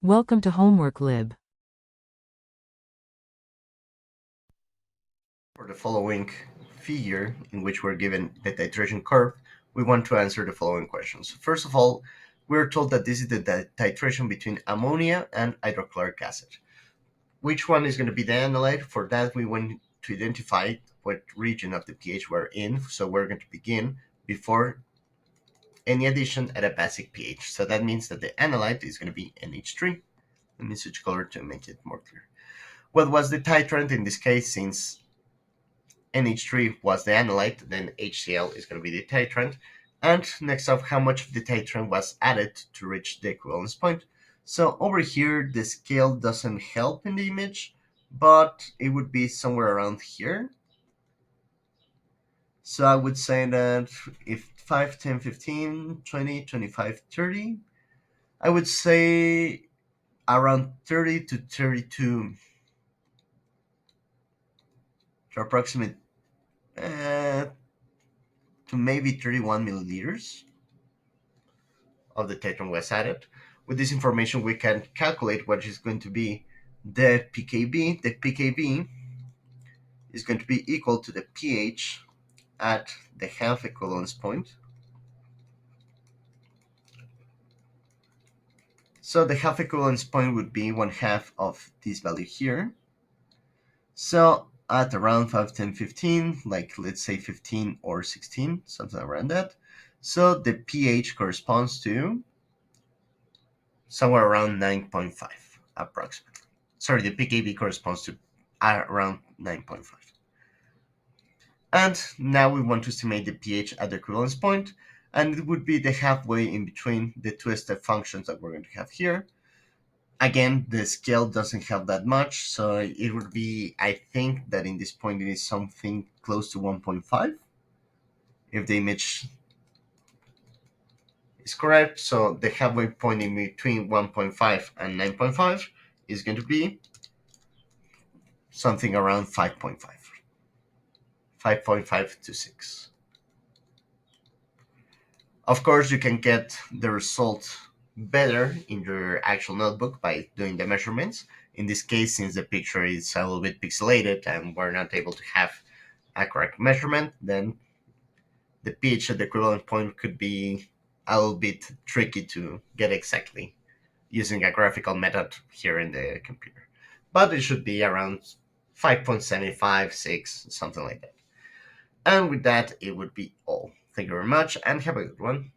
Welcome to Homework Lib. For the following figure, in which we're given the titration curve, we want to answer the following questions. First of all, we're told that this is the titration between ammonia and hydrochloric acid. Which one is going to be the analyte? For that, we want to identify what region of the pH we're in. So we're going to begin before any addition at a basic pH. So that means that the analyte is going to be NH3. Let me switch color to make it more clear. What was the titrant in this case? Since NH3 was the analyte, then HCl is going to be the titrant. And next up, how much of the titrant was added to reach the equivalence point. So over here, the scale doesn't help in the image, but it would be somewhere around here. So I would say that if 5, 10, 15, 20, 25, 30, I would say around 30 to 32 to approximate to maybe 31 milliliters of the titrant was added. With this information, we can calculate what is going to be the pKb. The pKb is going to be equal to the pH at the half equivalence point. So the half equivalence point would be 1/2 of this value here. So at around 5, 10, 15, like let's say 15 or 16, something around that. So the pH corresponds to somewhere around 9.5 approximately. Sorry, the pKb corresponds to around 9.5. And now we want to estimate the pH at the equivalence point, and it would be the halfway in between the two step functions that we're going to have here. Again, the scale doesn't have that much, so it would be, I think that in this point it is something close to 1.5 if the image is correct. So the halfway point in between 1.5 and 9.5 is going to be something around 5.5, 5.5 to 6. Of course, you can get the result better in your actual notebook by doing the measurements. In this case, since the picture is a little bit pixelated and we're not able to have a correct measurement, then the pH at the equivalent point could be a little bit tricky to get exactly using a graphical method here in the computer. But it should be around 5.75, 6, something like that. And with that, it would be all. Thank you very much and have a good one.